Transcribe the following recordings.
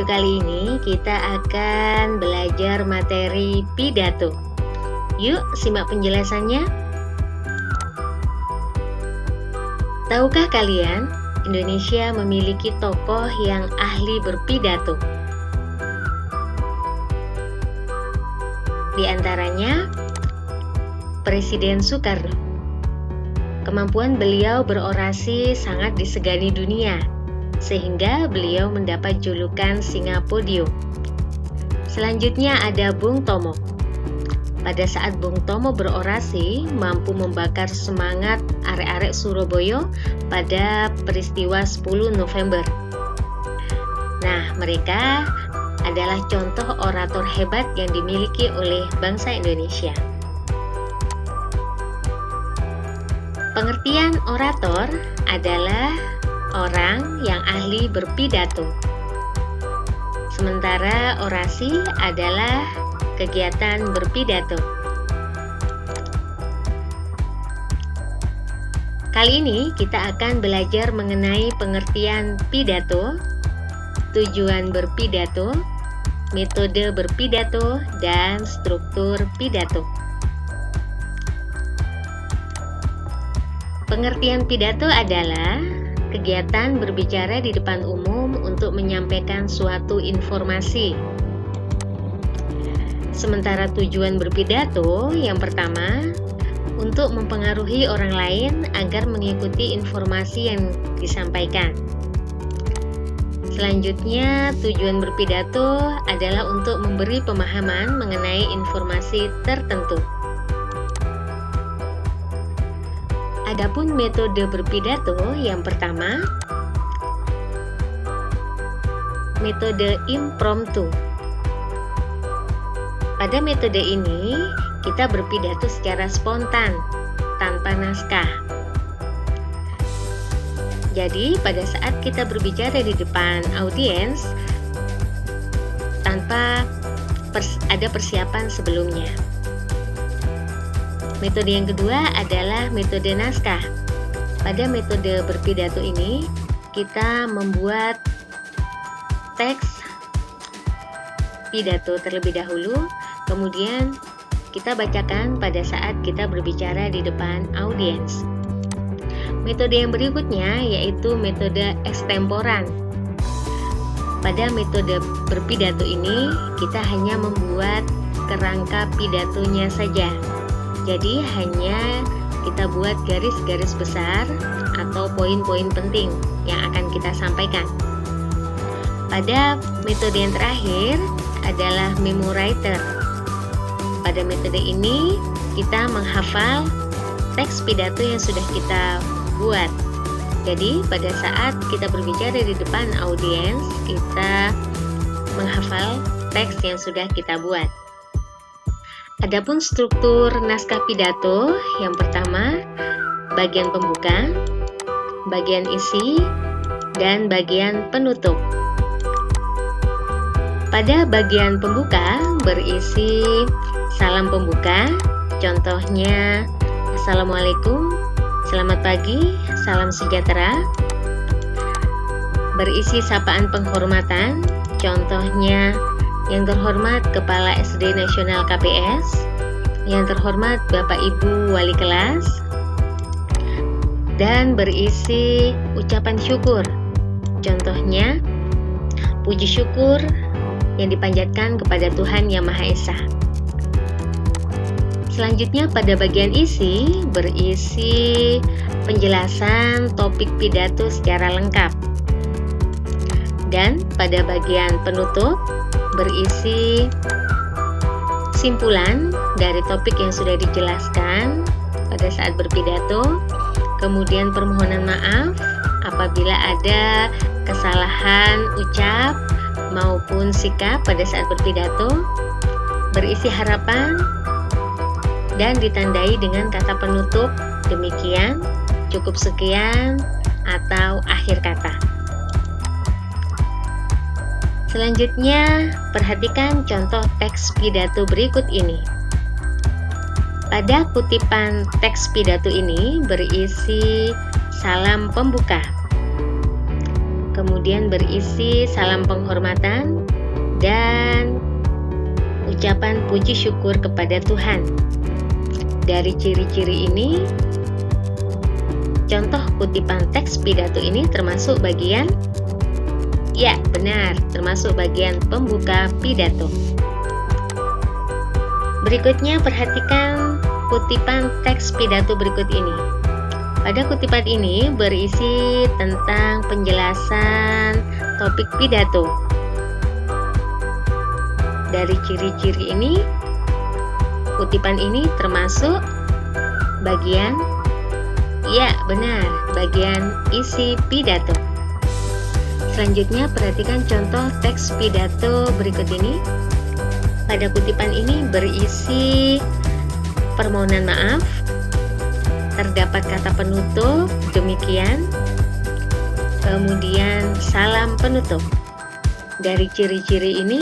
video kali ini kita akan belajar materi pidato. Yuk simak penjelasannya. Tahukah kalian, Indonesia memiliki tokoh yang ahli berpidato? Di antaranya, Presiden Soekarno. Kemampuan beliau berorasi sangat disegani dunia, sehingga beliau mendapat julukan Singa Podium. Selanjutnya ada Bung Tomo. Pada saat Bung Tomo berorasi, mampu membakar semangat arek-arek Surabaya pada peristiwa 10 November. Nah, mereka adalah contoh orator hebat yang dimiliki oleh bangsa Indonesia. Pengertian orator adalah orang yang ahli berpidato. Sementara orasi adalah kegiatan berpidato. Kali ini kita akan belajar mengenai pengertian pidato, tujuan berpidato, metode berpidato, dan struktur pidato. Pengertian pidato adalah kegiatan berbicara di depan umum untuk menyampaikan suatu informasi. Sementara tujuan berpidato yang pertama, untuk mempengaruhi orang lain agar mengikuti informasi yang disampaikan. Selanjutnya, tujuan berpidato adalah untuk memberi pemahaman mengenai informasi tertentu. Adapun metode berpidato yang pertama, metode impromptu. Pada metode ini, kita berpidato secara spontan, tanpa naskah. Jadi, pada saat kita berbicara di depan audiens, tanpa ada persiapan sebelumnya. Metode yang kedua adalah metode naskah. Pada metode berpidato ini, kita membuat teks pidato terlebih dahulu, kemudian kita bacakan pada saat kita berbicara di depan audiens. Metode yang berikutnya yaitu metode ekstemporan. Pada metode berpidato ini, kita hanya membuat kerangka pidatonya saja. Jadi hanya kita buat garis-garis besar atau poin-poin penting yang akan kita sampaikan. Pada metode yang terakhir adalah memo writer. Pada metode ini kita menghafal teks pidato yang sudah kita buat. Jadi pada saat kita berbicara di depan audiens, kita menghafal teks yang sudah kita buat. Adapun struktur naskah pidato, yang pertama, bagian pembuka, bagian isi, dan bagian penutup. Pada bagian pembuka berisi salam pembuka, contohnya Assalamualaikum, selamat pagi, salam sejahtera. Berisi sapaan penghormatan, contohnya yang terhormat Kepala SD Nasional KPS, yang terhormat Bapak Ibu Wali Kelas, dan berisi ucapan syukur, contohnya puji syukur yang dipanjatkan kepada Tuhan Yang Maha Esa. Selanjutnya pada bagian isi berisi penjelasan topik pidato secara lengkap. Dan pada bagian penutup berisi simpulan dari topik yang sudah dijelaskan pada saat berpidato, kemudian permohonan maaf apabila ada kesalahan ucap maupun sikap pada saat berpidato, berisi harapan, dan ditandai dengan kata penutup demikian, cukup sekian, atau akhir kata. Selanjutnya, perhatikan contoh teks pidato berikut ini. Pada kutipan teks pidato ini berisi salam pembuka. kemudian berisi salam penghormatan dan ucapan puji syukur kepada Tuhan. Dari ciri-ciri ini, contoh kutipan teks pidato ini termasuk bagian, ya benar, termasuk bagian pembuka pidato. Berikutnya perhatikan kutipan teks pidato berikut ini. Pada kutipan ini berisi tentang penjelasan topik pidato. Dari ciri-ciri ini, kutipan ini termasuk bagian, ya benar, bagian isi pidato. Selanjutnya perhatikan contoh teks pidato berikut ini. Pada kutipan ini berisi permohonan maaf, terdapat kata penutup, demikian, kemudian salam penutup. Dari ciri-ciri ini,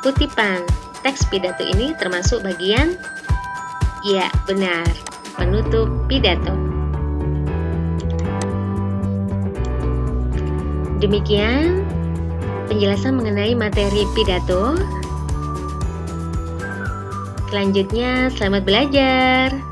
kutipan teks pidato ini termasuk bagian, ya benar, penutup pidato. Demikian penjelasan mengenai materi pidato. Selanjutnya, selamat belajar.